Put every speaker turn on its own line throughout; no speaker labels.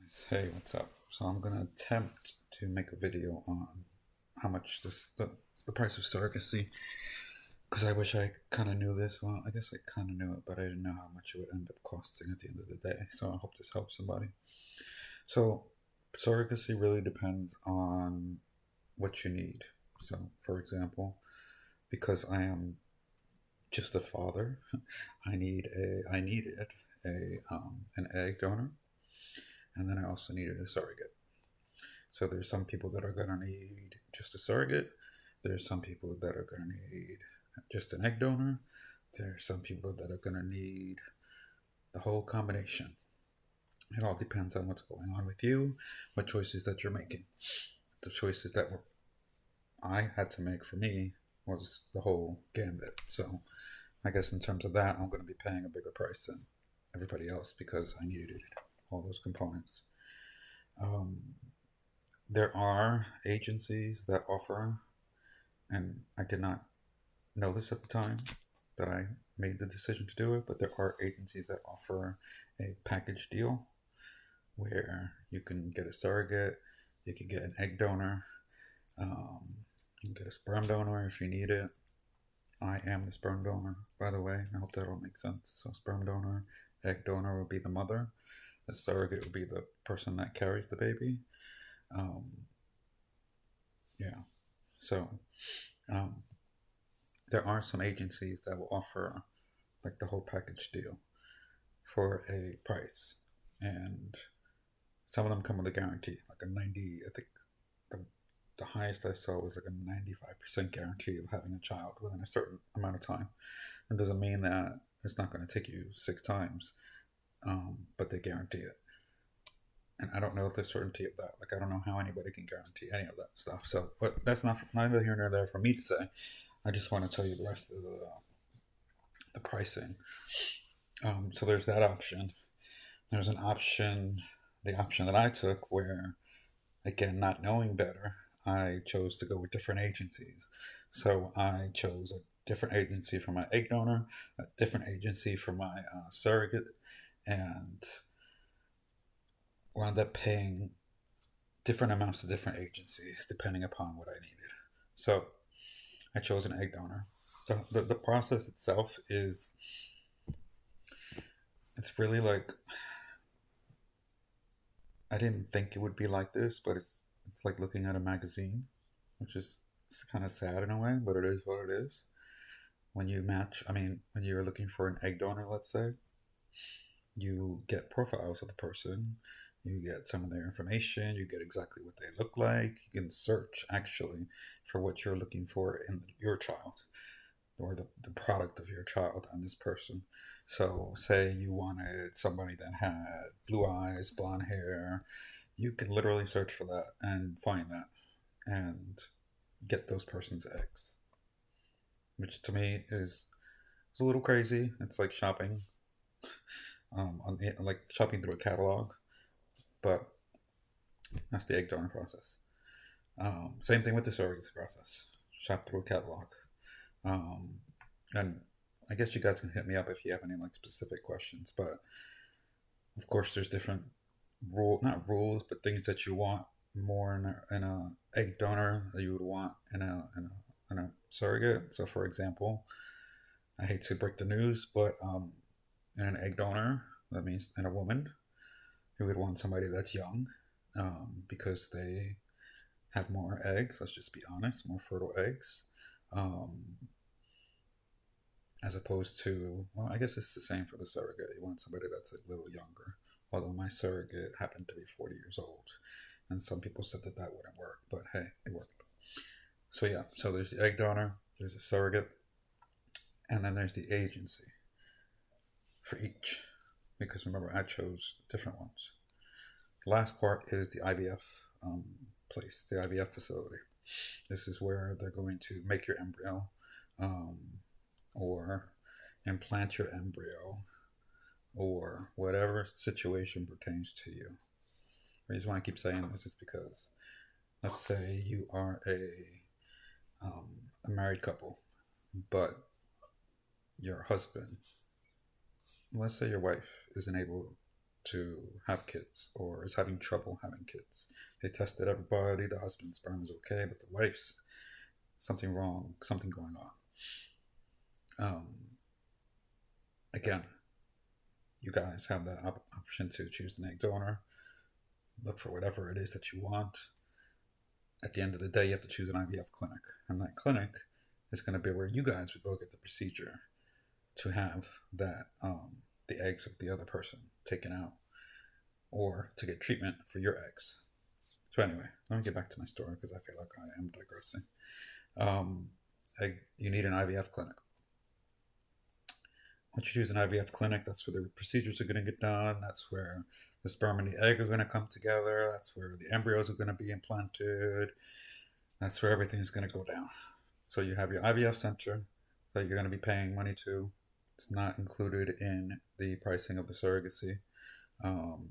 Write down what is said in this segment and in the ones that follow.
Guys, hey, what's up? So I'm gonna attempt to make a video on how much the price of surrogacy, because I wish I kind of knew this. Well, I guess I kind of knew it, but I didn't know how much it would end up costing at the end of the day. So I hope this helps somebody. So surrogacy really depends on what you need. So, for example, because I am just a father, I needed an egg donor, and then I also needed a surrogate. So there's some people that are going to need just a surrogate. There's some people that are going to need just an egg donor. There's some people that are going to need the whole combination. It all depends on what's going on with you, what choices that you're making. The choices that I had to make for me was the whole gambit. So I guess in terms of that, I'm going to be paying a bigger price than everybody else because I needed all those components. Um, there are agencies that offer, and I did not know this at the time that I made the decision to do it, but there are agencies that offer a package deal where you can get a surrogate, you can get an egg donor, you can get a sperm donor if you need it. I am the sperm donor, by the way. I hope that all makes sense. So, sperm donor, egg donor will be the mother, the surrogate will be the person that carries the baby. Um, yeah. So, um, there are some agencies that will offer like the whole package deal for a price, and some of them come with a guarantee, like a 90. I think the the highest I saw was like a 95% guarantee of having a child within a certain amount of time. It doesn't mean that it's not going to take you 6 times, but they guarantee it. And I don't know the certainty of that. Like, I don't know how anybody can guarantee any of that stuff. So, but that's not neither here nor there for me to say. I just want to tell you the rest of the pricing. So there's that option. There's an option, the option that I took, where, again, not knowing better, I chose to go with different agencies. So I chose a different agency for my egg donor, a different agency for my surrogate, and wound up paying different amounts to different agencies depending upon what I needed. So I chose an egg donor. The process itself is, it's really like, I didn't think it would be like this, but it's like looking at a magazine, which is, it's kind of sad in a way, but it is what it is. When you match, I mean, when you're looking for an egg donor, let's say, you get profiles of the person, you get some of their information, you get exactly what they look like. You can search actually for what you're looking for in your child, or the product of your child and this person. So, say you wanted somebody that had blue eyes, blonde hair, you can literally search for that and find that and get those person's eggs, which to me is a little crazy. It's like shopping, like shopping through a catalog, but that's the egg donor process. Same thing with the surrogacy process. Shop through a catalog. Um, and I guess you guys can hit me up if you have any like specific questions. But of course, there's different not rules, but things that you want more in a egg donor that you would want in a surrogate. So, for example, I hate to break the news, but in an egg donor, that means in a woman, who would want somebody that's young, because they have more eggs. Let's just be honest, more fertile eggs. Um, as opposed to, well, I guess it's the same for the surrogate. You want somebody that's a little younger. Although my surrogate happened to be 40 years old, and some people said that that wouldn't work, but hey, it worked. So yeah, so there's the egg donor, there's a surrogate, and then there's the agency for each. Because remember, I chose different ones. The last part is the IVF place, the IVF facility. This is where they're going to make your embryo, um, or implant your embryo, or whatever situation pertains to you. The reason why I keep saying this is because, let's say you are a married couple, but your husband, let's say your wife isn't able to have kids or is having trouble having kids. They tested everybody. The husband's sperm is okay, but the wife's something wrong, something going on. Again, you guys have the option to choose an egg donor. Look for whatever it is that you want. At the end of the day, you have to choose an IVF clinic. And that clinic is going to be where you guys would go get the procedure to have that the eggs of the other person taken out or to get treatment for your eggs. So anyway, let me get back to my story because I feel like I am digressing. You need an IVF clinic. Once you choose an IVF clinic, that's where the procedures are going to get done. That's where the sperm and the egg are going to come together. That's where the embryos are going to be implanted. That's where everything is going to go down. So you have your IVF center that you're going to be paying money to. It's not included in the pricing of the surrogacy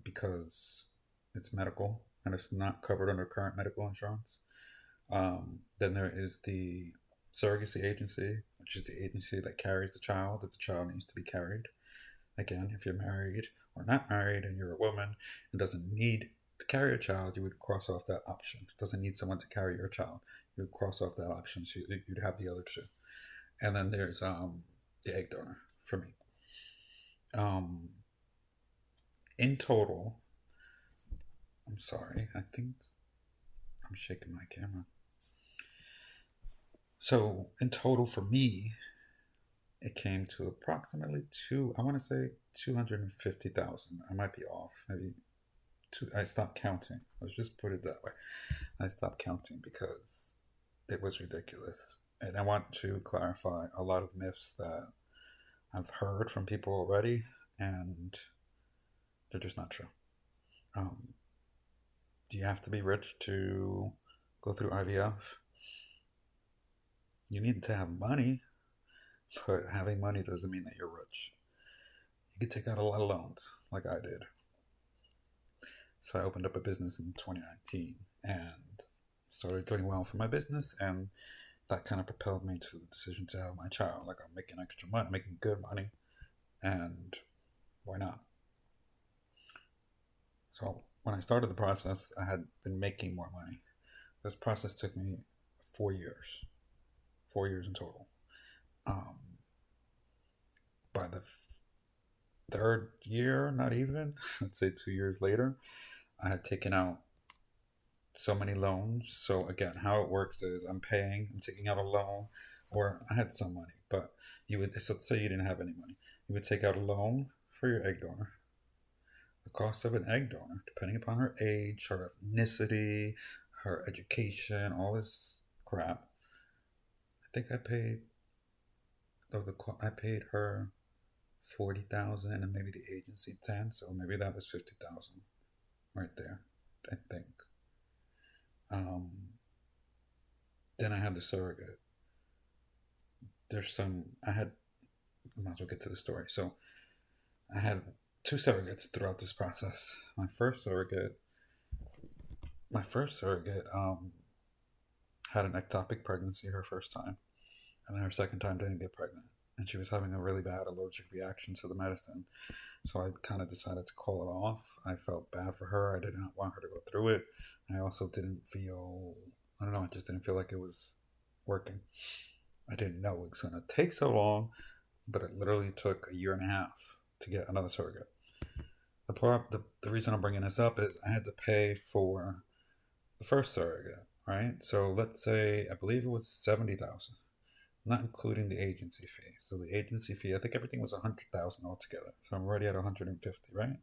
because it's medical and it's not covered under current medical insurance. Then there is the surrogacy agency, which is the agency that carries the child if the child needs to be carried. Again, if you're married or not married and you're a woman and doesn't need to carry a child, you would cross off that option. It doesn't need someone to carry your child. You would cross off that option. So you'd have the other two. And then there's the egg donor for me. In total, I'm sorry, I think I'm shaking my camera. So in total for me, it came to approximately I want to say 250,000. I might be off. Maybe I stopped counting. Let's just put it that way. I stopped counting because it was ridiculous. And I want to clarify a lot of myths that I've heard from people already, and they're just not true. Do you have to be rich to go through IVF? You need to have money, but having money doesn't mean that you're rich. You could take out a lot of loans, like I did. So I opened up a business in 2019 and started doing well for my business, and that kind of propelled me to the decision to have my child. Like, I'm making extra money, making good money, and why not? So when I started the process, I had been making more money. This process took me 4 years. 4 years in total. By the third year, not even, let's say 2 years later, I had taken out so many loans. So again, how it works is I'm taking out a loan, or I had some money, but so let's say you didn't have any money. You would take out a loan for your egg donor. The cost of an egg donor, depending upon her age, her ethnicity, her education, all this crap. I think I paid her 40,000 and maybe the agency 10, so maybe that was 50,000 right there, I think. Then I had the surrogate. I might as well get to the story. So I had 2 surrogates throughout this process. My first surrogate had an ectopic pregnancy her first time, and then her second time didn't get pregnant. And she was having a really bad allergic reaction to the medicine. So I kind of decided to call it off. I felt bad for her. I did not want her to go through it. I also didn't feel, I don't know, I just didn't feel like it was working. I didn't know it was going to take so long, but it literally took 1.5 years to get another surrogate. The reason I'm bringing this up is I had to pay for the first surrogate, right? So let's say, I believe it was 70,000. Not including the agency fee. So the agency fee, I think everything was 100,000 altogether. So I'm already at 150, right?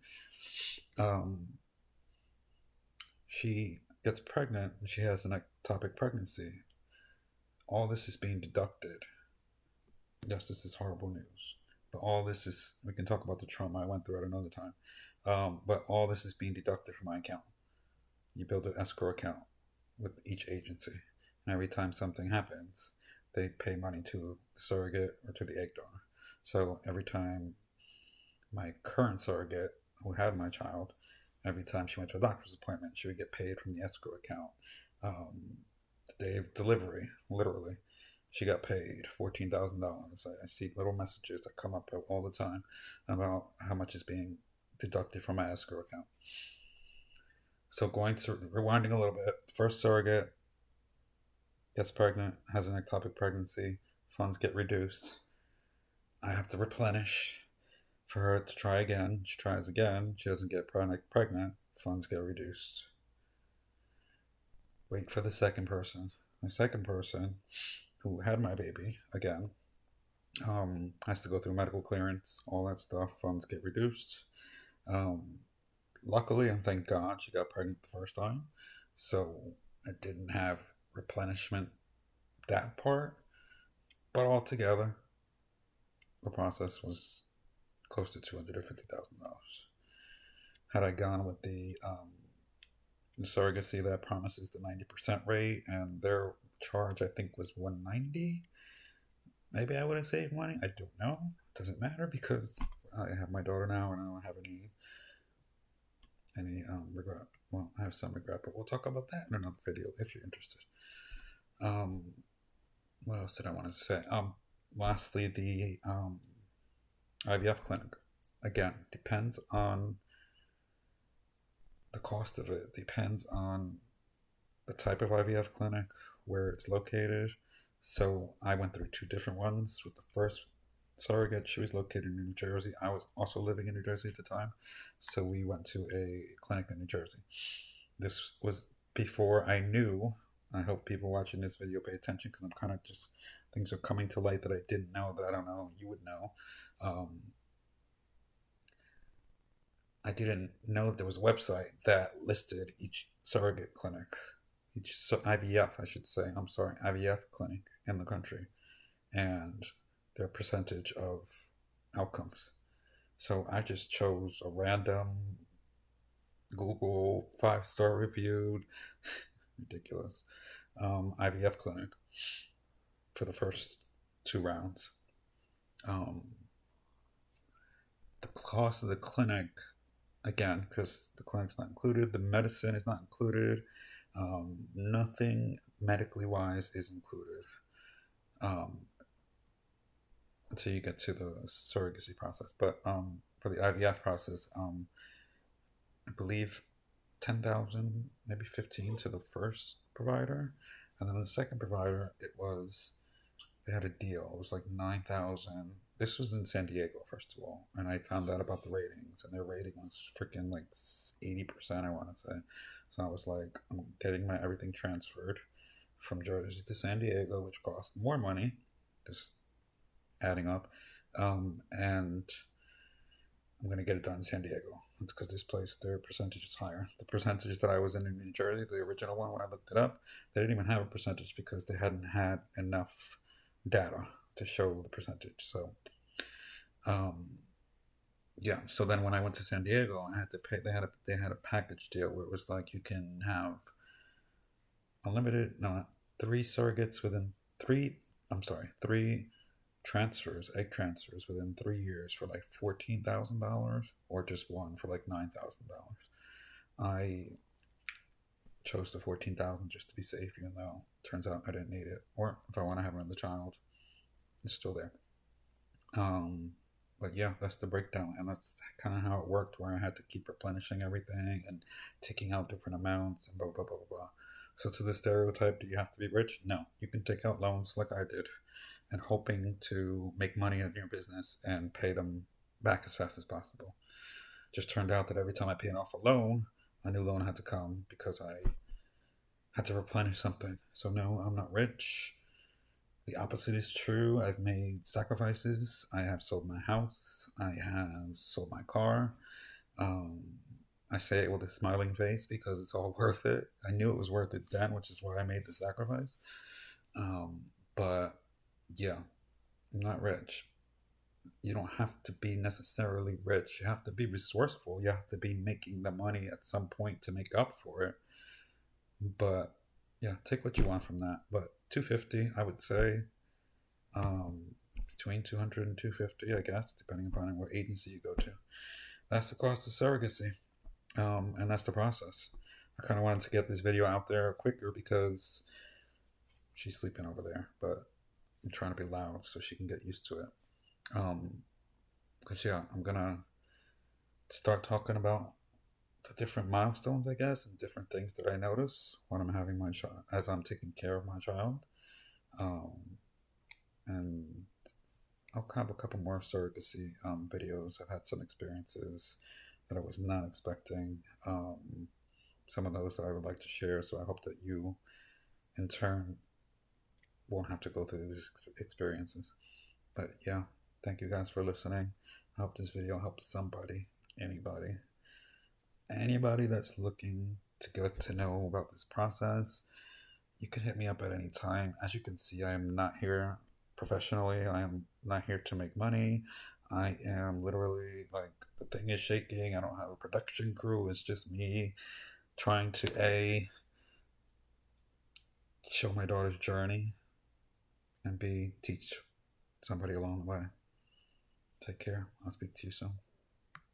She gets pregnant and she has an ectopic pregnancy. All this is being deducted. Yes, this is horrible news. But all this is, we can talk about the trauma I went through at another time. But all this is being deducted from my account. You build an escrow account with each agency. And every time something happens, they pay money to the surrogate or to the egg donor. So every time my current surrogate, who had my child, every time she went to a doctor's appointment, she would get paid from the escrow account. The day of delivery, literally, she got paid $14,000. I see little messages that come up all the time about how much is being deducted from my escrow account. So rewinding a little bit, first surrogate gets pregnant, has an ectopic pregnancy, funds get reduced. I have to replenish for her to try again. She tries again, she doesn't get pregnant, funds get reduced. Wait for the second person. The second person who had my baby again has to go through medical clearance, all that stuff, funds get reduced. Luckily, and thank God, she got pregnant the first time, so I didn't have replenishment that part, but altogether, the process was close to $250,000. Had I gone with the surrogacy that promises the 90% rate, and their charge I think was $190, maybe I would have saved money. I don't know. It doesn't matter because I have my daughter now, and I don't have any regret. Well, I have some regret, but we'll talk about that in another video if you're interested. What else did I want to say? Lastly, the IVF clinic. Again, depends on the cost of it. Depends on the type of IVF clinic, where it's located. So I went through two different ones. With the first surrogate, she was located in New Jersey. I was also living in New Jersey at the time, so we went to a clinic in New Jersey. This was before I knew. I hope people watching this video pay attention, because I'm kind of just, things are coming to light that I didn't know, that I don't know you would know. I didn't know that there was a website that listed each surrogate clinic, each IVF, I should say, I'm sorry, IVF clinic in the country, and their percentage of outcomes. So I just chose a random Google 5-star reviewed, ridiculous, IVF clinic for the first 2 rounds. The cost of the clinic, again, because the clinic's not included, the medicine is not included, nothing medically wise is included until you get to the surrogacy process. But for the IVF process, I believe 10,000, maybe 15 to the first provider, and then the second provider, they had a deal. It was like 9,000. This was in San Diego, first of all, and I found out about the ratings, and their rating was freaking like 80%, I want to say. So I was like, I'm getting my everything transferred from Jersey to San Diego, which costs more money, just adding up, and I'm going to get it done in San Diego, because this place, their percentage is higher. The percentage that I was in New Jersey, the original one, when I looked it up, they didn't even have a percentage because they hadn't had enough data to show the percentage. So yeah, so then when I went to San Diego, I had to pay. They had a package deal where it was like, you can have unlimited, no, 3 surrogates within 3 transfers, egg transfers within 3 years for like $14,000, or just one for like $9,000. I chose the $14,000 just to be safe, even though it turns out I didn't need it, or if I want to have another child, it's still there. But yeah, that's the breakdown, and that's kind of how it worked, where I had to keep replenishing everything and taking out different amounts and blah blah blah blah blah. So to the stereotype, do you have to be rich? No, you can take out loans like I did, and hoping to make money in your business and pay them back as fast as possible. Just turned out that every time I paid off a loan, a new loan had to come because I had to replenish something. So no, I'm not rich. The opposite is true. I've made sacrifices. I have sold my house. I have sold my car. I say it with a smiling face because it's all worth it. I knew it was worth it then, which is why I made the sacrifice. But yeah, I'm not rich. You don't have to be necessarily rich. You have to be resourceful. You have to be making the money at some point to make up for it. But yeah, take what you want from that. But $250, I would say, between $200 and $250, I guess, depending upon what agency you go to. That's the cost of surrogacy, and that's the process. I kind of wanted to get this video out there quicker because she's sleeping over there, but I'm trying to be loud so she can get used to it. Because yeah, I'm gonna start talking about the different milestones, I guess, and different things that I notice when I'm having my child, as I'm taking care of my child. Um, and I'll have a couple more surrogacy videos. I've had some experiences that I was not expecting. Some of those that I would like to share. So I hope that you, in turn, won't have to go through these experiences. But yeah, thank you guys for listening. I hope this video helps somebody, anybody, anybody that's looking to get to know about this process. You can hit me up at any time. As you can see, I am not here professionally. I am not here to make money. I am literally like, the thing is shaking. I don't have a production crew. It's just me trying to show my daughter's journey and teach somebody along the way. Take care. I'll speak to you soon.